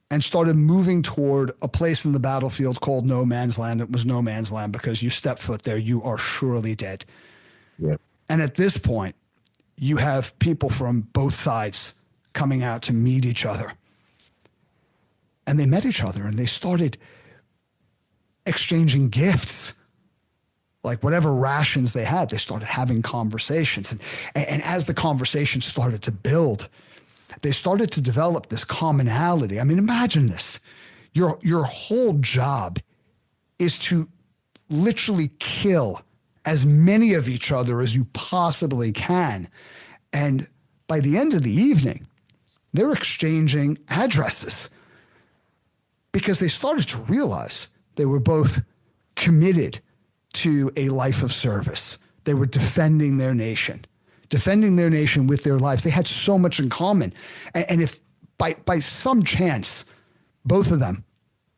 and started moving toward a place in the battlefield called No Man's Land. It was No Man's Land because you step foot there, you are surely dead. Yeah. And at this point, you have people from both sides coming out to meet each other. And they met each other and they started exchanging gifts. Like whatever rations they had, they started having conversations. And as the conversation started to build, they started to develop this commonality. I mean, imagine this. Your whole job is to literally kill as many of each other as you possibly can. And by the end of the evening, they're exchanging addresses because they started to realize they were both committed to a life of service. They were defending their nation with their lives. They had so much in common. And if by some chance, both of them,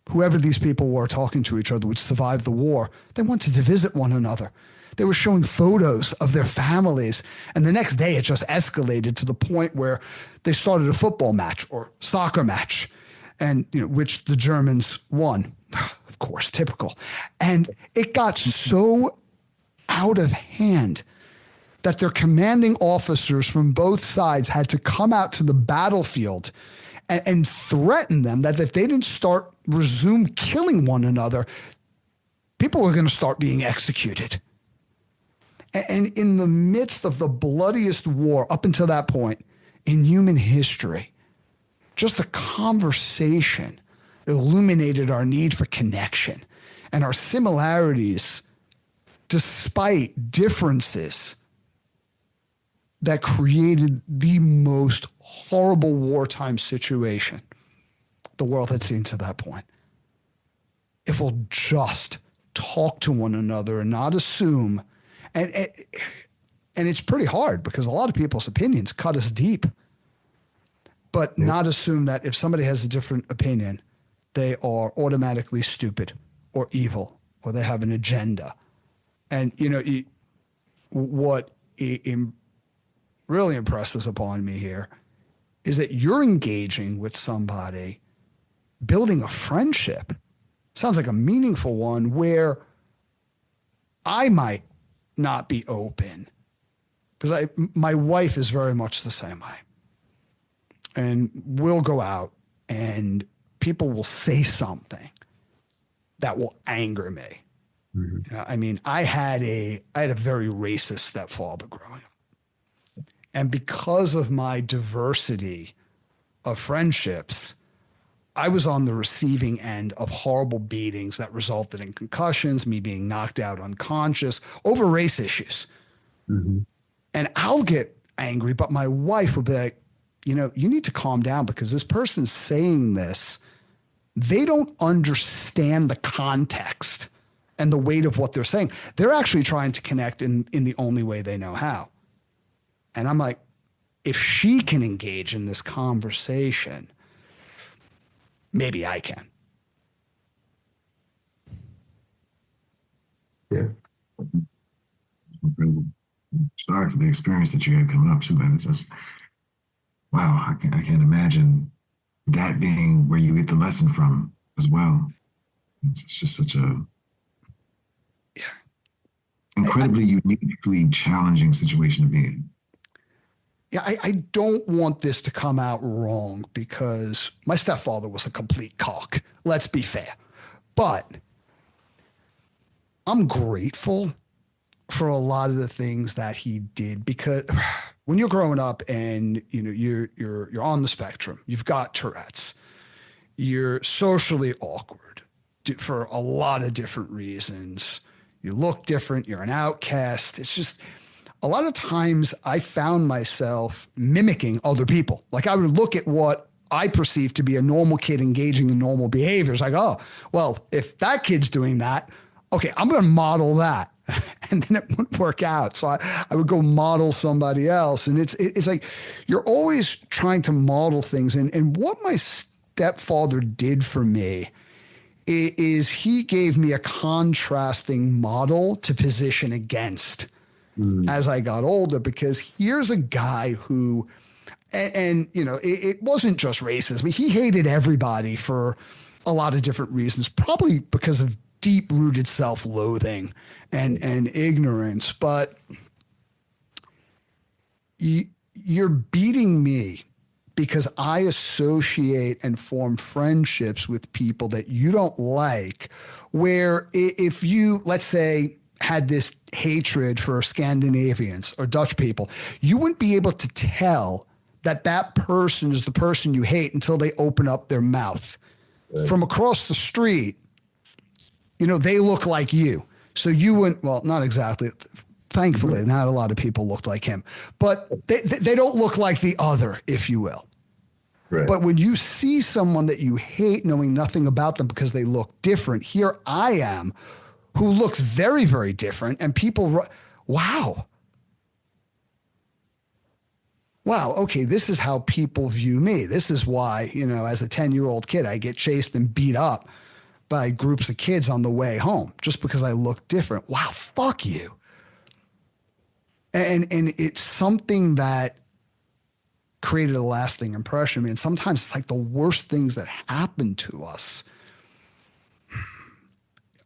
whoever these people were talking to each other, would survive the war, they wanted to visit one another. They were showing photos of their families. And the next day, it just escalated to the point where they started a football match or soccer match, and which the Germans won. Of course, typical. And it got so out of hand that their commanding officers from both sides had to come out to the battlefield and threaten them that if they didn't resume killing one another, people were going to start being executed. And in the midst of the bloodiest war up until that point in human history, just the conversation illuminated our need for connection and our similarities, despite differences that created the most horrible wartime situation the world had seen to that point. If we'll just talk to one another and not assume, and it's pretty hard because a lot of people's opinions cut us deep, but not assume that if somebody has a different opinion, they are automatically stupid or evil or they have an agenda. And, what really impresses upon me here is that you're engaging with somebody, building a friendship. Sounds like a meaningful one where I might not be open because my wife is very much the same way. And we'll go out and people will say something that will anger me. Mm-hmm. I had a very racist stepfather growing up. And because of my diversity of friendships, I was on the receiving end of horrible beatings that resulted in concussions, me being knocked out unconscious over race issues. Mm-hmm. And I'll get angry, but my wife will be like, you need to calm down because this person's saying this. They don't understand the context and the weight of what they're saying. They're actually trying to connect in the only way they know how. And I'm like, if she can engage in this conversation, maybe I can. Yeah. Incredible. Sorry for the experience that you had coming up too, man. It's just, wow, I can't imagine that being where you get the lesson from as well. It's just such a incredibly uniquely challenging situation to be in. Yeah, I don't want this to come out wrong because my stepfather was a complete cock. Let's be fair. But I'm grateful for a lot of the things that he did because when you're growing up and you're on the spectrum, you've got Tourette's, you're socially awkward for a lot of different reasons. You look different, you're an outcast. It's just a lot of times I found myself mimicking other people. Like I would look at what I perceive to be a normal kid engaging in normal behaviors. Like, oh, well, if that kid's doing that, okay, I'm going to model that. And then it wouldn't work out. So I would go model somebody else. And it's like, you're always trying to model things. And what my stepfather did for me is he gave me a contrasting model to position against as I got older, because here's a guy who, it wasn't just racism. He hated everybody for a lot of different reasons, probably because of deep-rooted self-loathing and ignorance. But you're beating me because I associate and form friendships with people that you don't like, where if you, let's say, had this hatred for Scandinavians or Dutch people, you wouldn't be able to tell that person is the person you hate until they open up their mouth. Right. From across the street, they look like you. So you wouldn't, well, not exactly. Thankfully, not a lot of people looked like him, but they don't look like the other, if you will. Right. But when you see someone that you hate, knowing nothing about them because they look different, here I am, who looks very, very different, and people, wow, okay, this is how people view me. This is why, as a 10-year-old kid, I get chased and beat up by groups of kids on the way home just because I look different. Wow, fuck you. And it's something that created a lasting impression. I mean, sometimes it's like the worst things that happen to us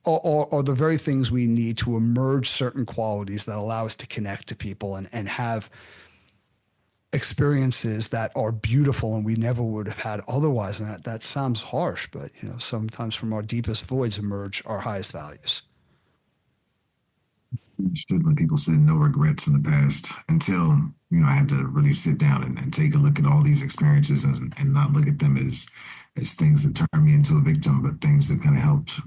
are the very things we need to emerge certain qualities that allow us to connect to people and have experiences that are beautiful and we never would have had otherwise. And that sounds harsh, but sometimes from our deepest voids emerge our highest values. Understood when people said no regrets in the past until, I had to really sit down and take a look at all these experiences and not look at them as things that turned me into a victim, but things that kind of helped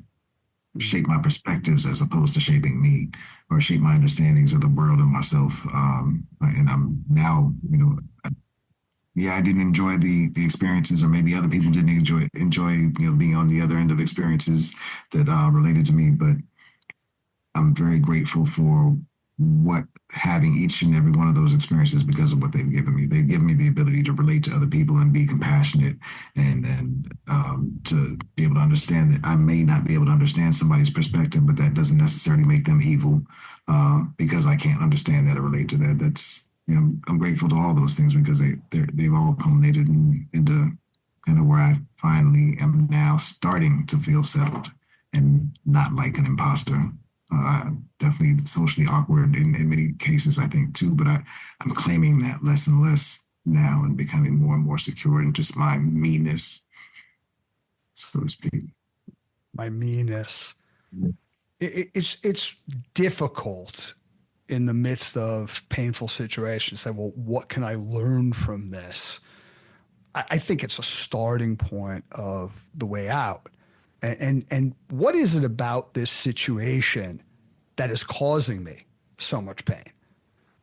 shape my perspectives as opposed to shaping me or shape my understandings of the world and myself. And I'm now, I didn't enjoy the experiences, or maybe other people didn't enjoy, being on the other end of experiences that related to me. But I'm very grateful for what having each and every one of those experiences because of what they've given me. They've given me the ability to relate to other people and be compassionate and to be able to understand that I may not be able to understand somebody's perspective, but that doesn't necessarily make them evil because I can't understand that or relate to that. That's, I'm grateful to all those things because they've all culminated into kind of where I finally am now starting to feel settled and not like an imposter. Definitely socially awkward in many cases, I think, too. But I'm claiming that less and less now and becoming more and more secure in just my meanness, so to speak. My meanness. It's difficult in the midst of painful situations to say, well, what can I learn from this? I think it's a starting point of the way out. And what is it about this situation that is causing me so much pain?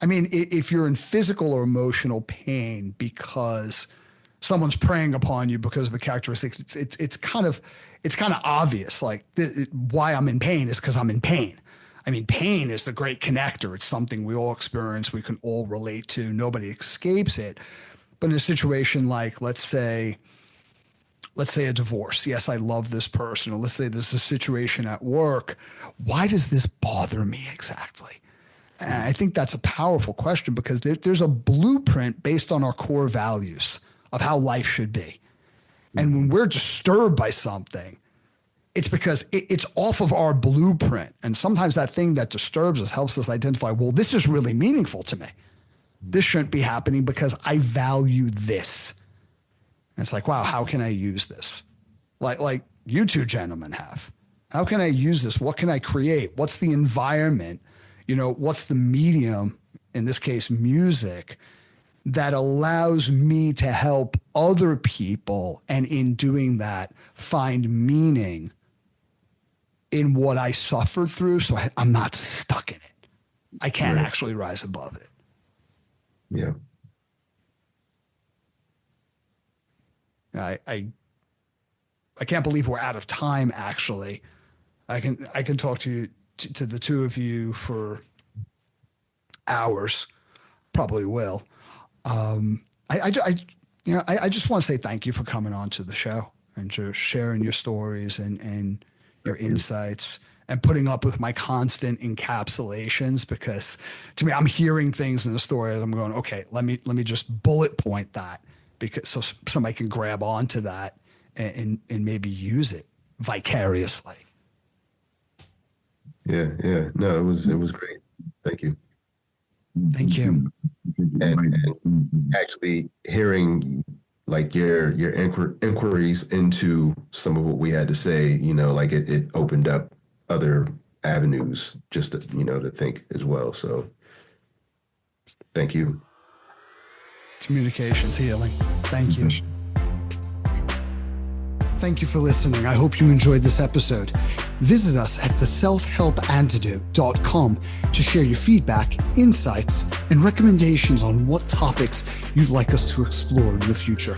I mean, if you're in physical or emotional pain because someone's preying upon you because of a characteristic, it's kind of obvious. Like why I'm in pain is because I'm in pain. I mean, pain is the great connector. It's something we all experience. We can all relate to. Nobody escapes it. But in a situation like, let's say a divorce. Yes, I love this person. Or let's say there's a situation at work. Why does this bother me exactly? And I think that's a powerful question because there's a blueprint based on our core values of how life should be. And when we're disturbed by something, it's because it's off of our blueprint. And sometimes that thing that disturbs us helps us identify, well, this is really meaningful to me. This shouldn't be happening because I value this. And it's like, wow, how can I use this? Like you two gentlemen have. How can I use this? What can I create? What's the environment? What's the medium, in this case, music, that allows me to help other people, and in doing that, find meaning in what I suffered through, so I'm not stuck in it. I can't actually rise above it. Yeah. I can't believe we're out of time. Actually, I can talk to the two of you for hours. Probably will. I just want to say thank you for coming on to the show and just sharing your stories and your insights and putting up with my constant encapsulations, because to me, I'm hearing things in the story and I'm going, okay, let me just bullet point that, because so somebody can grab onto that and maybe use it vicariously. Yeah. No, it was great. Thank you. Thank you. And actually hearing like your inquiries into some of what we had to say, like it opened up other avenues just to, to think as well. So thank you. Communication's healing. Thank you. Thank you for listening. I hope you enjoyed this episode. Visit us at theselfhelpantidote.com to share your feedback, insights, and recommendations on what topics you'd like us to explore in the future.